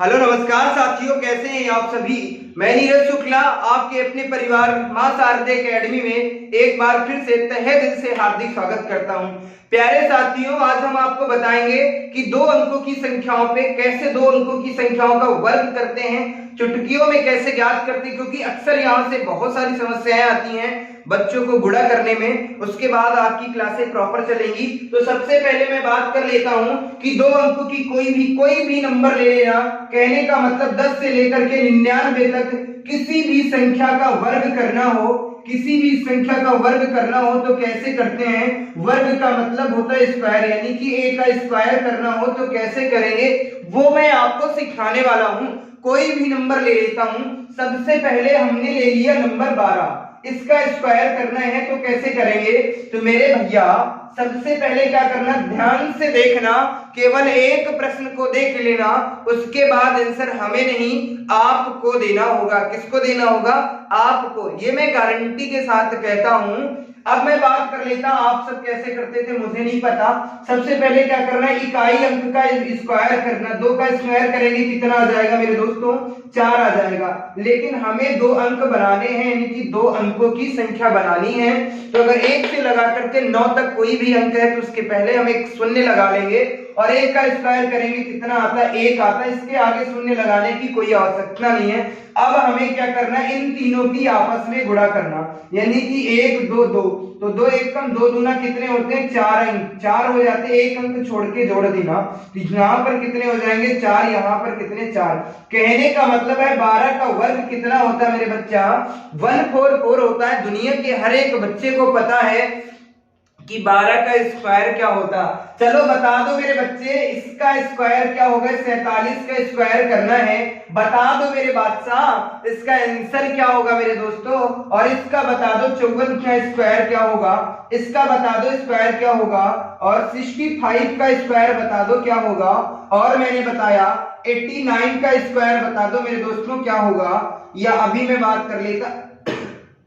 Hello नमस्कार साथियों, कैसे हैं आप सभी। मैं नीरज शुक्ला आपके अपने परिवार मां शारदे एकेडमी में एक बार फिर से तहे दिल से हार्दिक स्वागत करता हूं। प्यारे साथियों, आज हम आपको बताएंगे कि दो अंकों की संख्याओं पे कैसे दो अंकों की संख्याओं का वर्ग करते हैं, चुटकियों में कैसे ज्ञात करते हैं, क्योंकि अक्सर यहाँ से बहुत सारी समस्याएं आती हैं बच्चों को गुणा करने में। उसके बाद आपकी क्लासें प्रॉपर चलेंगी। तो सबसे पहले मैं बात कर लेता हूं कि दो अंकों की कोई भी नंबर ले लेना, कहने का मतलब 10 से लेकर के 99 तक किसी भी संख्या का वर्ग करना हो, किसी भी संख्या का वर्ग करना हो तो कैसे करते हैं। वर्ग का मतलब होता है स्क्वायर, यानी कि a का स्क्वायर करना हो तो कैसे करेंगे वो मैं आपको सिखाने वाला हूं। कोई भी नंबर ले लेता हूं। सबसे पहले हमने ले लिया नंबर 12, इसका स्क्वायर करना है तो कैसे करेंगे। तो मेरे भैया सबसे पहले क्या करना, ध्यान से देखना, केवल एक प्रश्न को देख लेना, उसके बाद आंसर हमें नहीं आपको देना होगा। किसको देना होगा? आपको। ये मैं गारंटी के साथ कहता हूं। अब मैं बात कर लेता हूं आप सब कैसे करते थे मुझे नहीं पता। सबसे पहले क्या करना है, इकाई अंक का स्क्वायर करना। 2 का स्क्वायर करेंगे कितना आ जाएगा मेरे दोस्तों? 4 आ जाएगा। लेकिन हमें 2 अंक बनाने हैं, यानी कि 2 अंकों की संख्या बनानी है। तो अगर 1 से लगा करके 9 तक कोई भी अंक है तो उसके पहले हम एक शून्य लगा लेंगे और 1 का स्क्वायर करेंगे कितना आता है? 1 आता है। इसके आगे शून्य लगाने की कोई आवश्यकता नहीं है। अब हमें क्या करना है, इन तीनों की आपस में गुणा करना, यानी कि 1 2 2। तो 2 1 कम 2 दूना कितने होते हैं? 4 अंक। 4 हो जाते हैं, एक अंक छोड़ के जोड़ देना। तो यहाँ पर कितने हो जाएंगे? 4। यहाँ पर कितने? 4। कहने का मतलब है 12 का वर्ग कितना होता है मेरे बच्चा? 144 होता है। दुनिया के हर एक बच्चे को पता है कि 12 का स्क्वायर क्या होता। चलो बता दो मेरे बच्चे, इसका स्क्वायर क्या होगा? 47 का स्क्वायर करना है। बता दो मेरे बादशाह, इसका आंसर क्या होगा मेरे दोस्तों? और इसका बता दो 54 का स्क्वायर क्या होगा? इसका बता दो स्क्वायर क्या होगा? और 65 का स्क्वायर बता दो क्या होगा? और मैंने बताया 89 का स्क्वायर बता दो मेरे दोस्तों क्या होगा? या अभी मैं बात कर लेता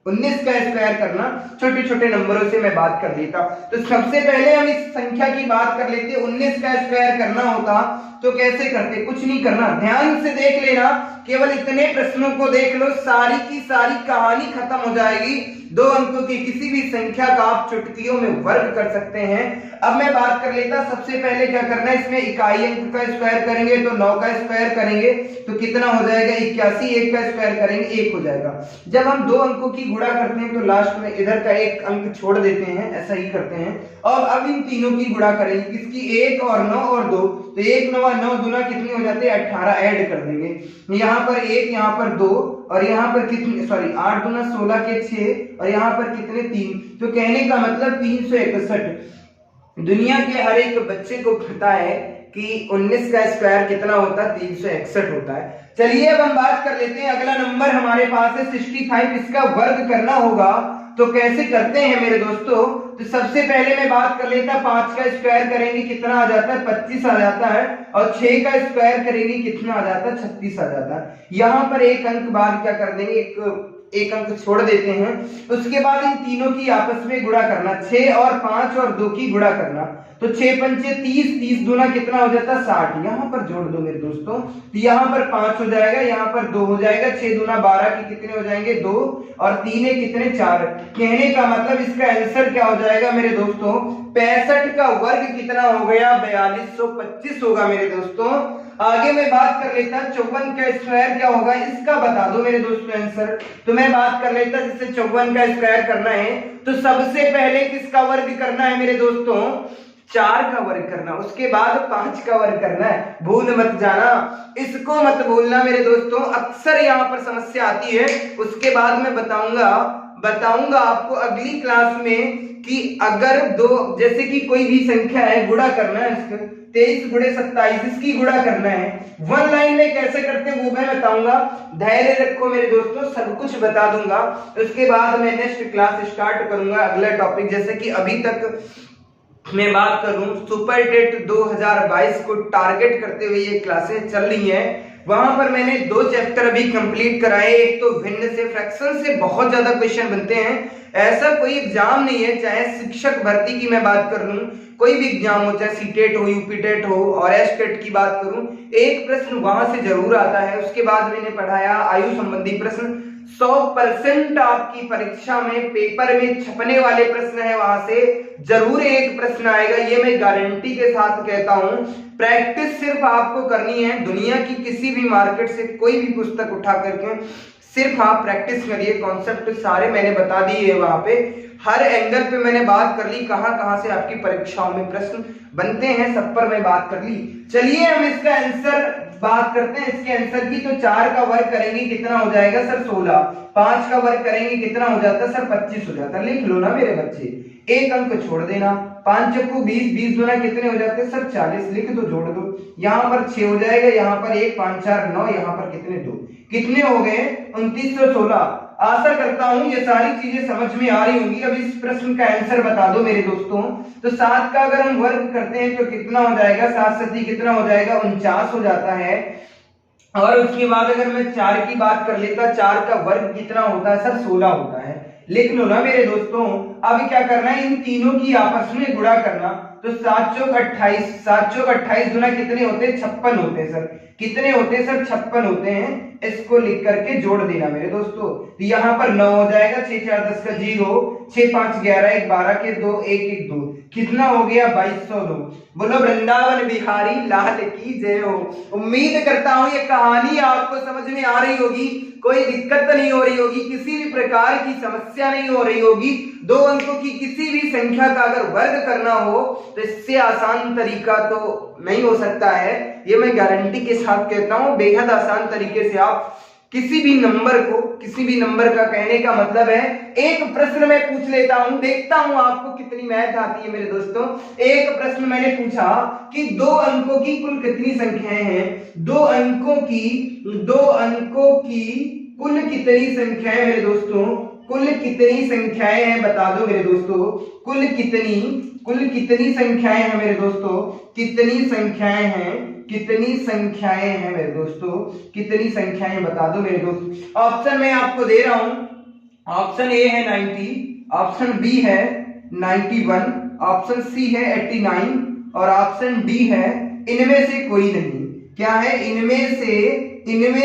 19 का स्क्वायर करना। छोटे छोटे नंबरों से मैं बात कर लेता। तो सबसे पहले हम इस संख्या की बात कर लेते। 19 का स्क्वायर करना होता तो कैसे करते? कुछ नहीं करना, ध्यान से देख लेना, केवल इतने प्रश्नों को देख लो, सारी की सारी कहानी खत्म हो जाएगी। 2 अंकों की किसी भी संख्या का आप चुटकियों में वर्ग कर सकते हैं। अब मैं बात कर लेता, सबसे पहले क्या करना है, इसमें इकाई अंक का स्क्वायर करेंगे तो 9 का स्क्वायर करेंगे तो कितना हो जाएगा? 81। 1 का स्क्वायर करेंगे 1 हो जाएगा। जब हम 2 अंकों की गुणा करते हैं तो लास्ट में इधर का एक अंक छोड़ देते हैं, ऐसा ही करते हैं। और अब इन तीनों की गुणा करेंगे, किसकी? 1 और 9 और 2। तो 1 9 9 दूना कितनी हो जाती है? 18 ऐड कर देंगे। यहाँ पर 1, यहाँ पर 2 और यहाँ पर कितनी, सॉरी 8 दूना 16 के 6 और यहाँ पर कितने? 3। तो कहने का मतलब 361। दुनिया के हर एक बच्चे को पता है कि 19 का स्क्वायर कितना होता है? 361 होता है। चलिए अब हम बात कर लेते हैं। अगला नंबर हमारे पास है 65, इसका वर्ग करना होगा तो कैसे करते हैं मेरे दोस्तों। तो सबसे पहले मैं बात कर लेता, 5 का स्क्वायर करेंगे कितना आ जाता है? 25 आ जाता है। और 6 का स्क्वायर करेंगे कितना आ जाता है? 36 आ जाता है। यहाँ पर एक अंक बाद क्या कर देंगे, एक अंक छोड़ देते हैं। उसके बाद इन तीनों की आपस में गुणा करना, 6 और 5 और 2 की गुणा करना। तो 6 पंचे 30, 30 दूना कितना हो जाता है? 60। यहाँ पर जोड़ दो मेरे दोस्तों, तो यहाँ पर 5 हो जाएगा, यहाँ पर 2 हो जाएगा। 6 दूना 12 की कितने हो जाएंगे? 2 और 3 है कितने? 4। कहने का मतलब इसका आंसर क्या हो जाएगा मेरे दोस्तों? 65 का वर्ग कितना हो गया? 4225 होगा मेरे दोस्तों। आगे मैं बात कर लेता 54 का स्क्वायर क्या होगा? इसका बता दो मेरे दोस्तों आंसर। तो मैं बात कर लेता, जिससे 54 का स्क्वायर करना है तो सबसे पहले किसका वर्ग करना है मेरे दोस्तों? 4 का वर्ग करना, उसके बाद 5 का वर्ग करना है। भूल मत जाना, इसको मत भूलना मेरे दोस्तों, अक्सर यहाँ पर समस्या आती है। उसके बाद मैं बताऊंगा आपको अगली क्लास में कि अगर दो, जैसे कि कोई भी संख्या है, गुणा करना है इसका 23 गुणे 27, इसकी गुणा करना है। 1 लाइन में कैसे करते हैं वो मैं बताऊंगा। धैर्य रखो मेरे दोस्तों, सब कुछ बता दूंगा। उसके बाद मैं नेक्स्ट क्लास स्टार्ट करूंगा अगला टॉपिक। जैसे कि अभी तक मैं बात करूं, सुपर टेट 2022 को टारगेट करते हुए ये क्लासें चल रही हैं। वहां पर मैंने 2 चैप्टर अभी कंप्लीट कराए। एक तो भिन्न से, फ्रैक्शन से बहुत ज्यादा क्वेश्चन बनते हैं। ऐसा कोई एग्जाम नहीं है, चाहे शिक्षक भर्ती की मैं बात कर लूं, कोई भी एग्जाम हो, चाहे सीटेट हो, यूपीटेट हो और एसटेट की बात करूं, एक प्रश्न वहां से जरूर आता है। उसके बाद मैंने पढ़ाया आयु संबंधी प्रश्न। 100% आपकी परीक्षा में पेपर में छपने वाले प्रश्न है, वहां से जरूर एक प्रश्न आएगा, ये मैं गारंटी के साथ कहता हूं। प्रैक्टिस सिर्फ आपको करनी है, दुनिया की किसी भी मार्केट से कोई भी पुस्तक उठा करके सिर्फ आप प्रैक्टिस करिए। कॉन्सेप्ट सारे मैंने बता दिए है, वहां पे हर एंगल पे मैंने बात कर ली, कहां कहां से आपकी परीक्षाओं में प्रश्न बनते हैं, सब पर मैं बात कर ली। चलिए हम इसका आंसर बात करते हैं, इसके आंसर की। तो 4 का वर्ग करेंगे कितना हो जाएगा सर 16, 5 का वर्ग करेंगे कितना हो जाता सर 25 हो जाता। लिख लो ना मेरे बच्चे, एक अंक छोड़ देना। 5 चक्कू 20, 20 दूना कितने हो जाते हैं सर 40, लिख दो, जोड़ दो। यहाँ पर 6 हो जाएगा, यहाँ पर 1, 5 4 9, यहाँ पर कितने 2, कितने हो गए 29 और 16। आशा करता हूं ये सारी चीजें समझ में आ रही होंगी। अब इस प्रश्न का आंसर बता दो मेरे दोस्तों। तो 7 का अगर हम वर्ग करते हैं तो कितना हो जाएगा, 7 7 कितना हो जाएगा 49 हो जाता है। और उसके बाद अगर मैं 4 की बात कर लेता, 4 का वर्ग कितना होता है सर 16 होता है। लिख लो ना मेरे दोस्तों। अब क्या करना है, इन तीनों की आपस में गुणा करना। तो 7 चौक 28, 7 चौक 28 गुना कितने होते हैं 56 होते हैं सर। कितने होते हैं सर 56 होते हैं। इसको लिख करके जोड़ देना मेरे दोस्तों। तो यहाँ पर 9 हो जाएगा, 6 4 10 का 0, 6 5 11, 1 12 के 2, 1 1 2, कितना हो गया 2202। बोलो वृंदावन बिहारी लाल की जय हो। उम्मीद करता हूं ये कहानी आपको समझ में आ रही होगी, कोई दिक्कत नहीं हो रही होगी, किसी भी प्रकार की समस्या नहीं हो रही होगी। 2 अंकों की किसी भी संख्या का अगर वर्ग करना हो तो इससे आसान तरीका तो नहीं हो सकता है, ये मैं गारंटी के साथ कहता हूं। बेहद आसान तरीके से आप किसी भी नंबर को, किसी भी नंबर का कहने का मतलब है, एक प्रश्न मैं पूछ लेता हूं, देखता हूं आपको कितनी मैथ आती है मेरे दोस्तों। एक प्रश्न मैंने पूछा कि 2 अंकों की कुल कितनी संख्याएं हैं, 2 अंकों की कुल कितनी संख्याएं मेरे दोस्तों, कुल कितनी संख्याएं हैं बता दो मेरे दोस्तों। कुल कितनी संख्याएं हैं मेरे दोस्तों, कितनी संख्याएं हैं मेरे दोस्तों, कितनी संख्याएं बता दो मेरे दोस्त। ऑप्शन मैं आपको दे रहा हूं। ऑप्शन ए है 90, ऑप्शन बी है 91, ऑप्शन सी है 89 और ऑप्शन डी है इनमें से कोई नहीं। क्या है, इनमें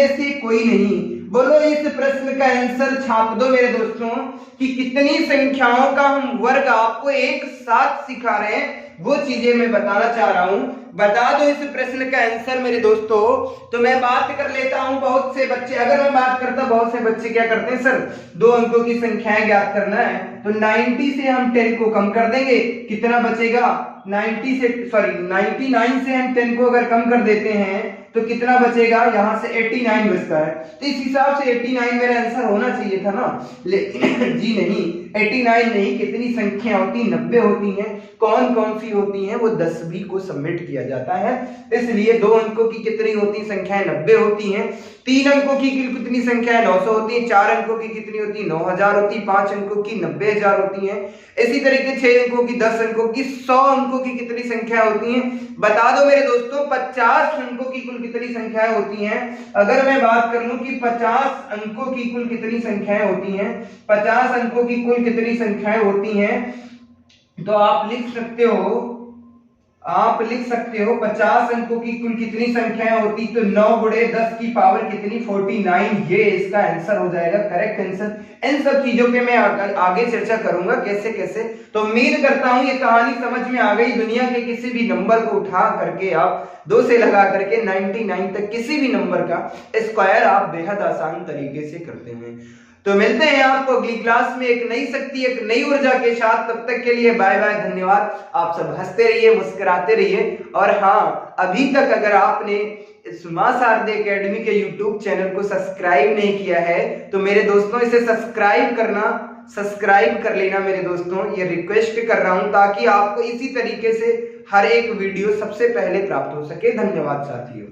से कोई नहीं। बोलो इस प्रश्न का आंसर छाप दो मेरे दोस्तों कि कितनी संख्याओं का हम वर्ग आपको एक साथ सिखा रहे हैं, वो चीजें मैं बताना चाह रहा हूं। बता दो इस प्रश्न का आंसर मेरे दोस्तों। तो मैं बात कर लेता हूं, बहुत से बच्चे, अगर मैं बात करता, बहुत से बच्चे क्या करते हैं सर 2 अंकों की संख्याएं ज्ञात करना है तो 90 से हम 10 को कम कर देंगे, कितना बचेगा 99 से हम 10 को अगर कम कर देते हैं तो कितना बचेगा, यहां से 89 बचता है। तो इस हिसाब से 89 मेरा आंसर होना चाहिए था ना, लेकिन जी नहीं, 89 नहीं, कितनी संख्या होती 90 होती हैं। कौन कौन सी होती हैं वो 10वीं को सबमिट किया जाता है, इसलिए 2 अंकों की कितनी होती संख्याएं 90 होती हैं। 3 अंकों की कितनी संख्या 900 होती है। 4 अंकों की कितनी होती 9000 होती है। 5 अंकों की 90000 होती है। इसी तरीके 6 अंकों की, 10 अंकों की, 100 अंकों की कितनी संख्या होती है बता दो मेरे दोस्तों। 50 अंकों की कुल कितनी संख्याएं होती हैं, अगर मैं बात कर लूं कि 50 अंकों की कुल कितनी संख्याएं होती हैं, 50 अंकों की कुल कितनी संख्याएं होती हैं, तो आप लिख सकते हो 50 अंकों की कुल कितनी संख्याएं होती, तो 9 गुणे 10 की पावर कितनी 49, ये इसका आंसर हो जाएगा, करेक्ट आंसर। इन सब चीजों पे मैं आगे चर्चा करूंगा कैसे कैसे। तो उम्मीद करता हूं ये कहानी समझ में आ गई। दुनिया के किसी भी नंबर को उठा करके आप 2 से लगा करके 99 तक किसी भी नंबर का स्क्वायर आप बेहद आसान तरीके से करते हैं। तो मिलते हैं आपको अगली क्लास में एक नई शक्ति, एक नई ऊर्जा के साथ। तब तक के लिए बाय बाय, धन्यवाद। आप सब हंसते रहिए, मुस्कुराते रहिए। और हाँ, अभी तक अगर आपने मां शारदे एकेडमी के YouTube चैनल को सब्सक्राइब नहीं किया है तो मेरे दोस्तों इसे सब्सक्राइब कर लेना मेरे दोस्तों, ये रिक्वेस्ट कर रहा हूं, ताकि आपको इसी तरीके से हर एक वीडियो सबसे पहले प्राप्त हो सके। धन्यवाद साथियों।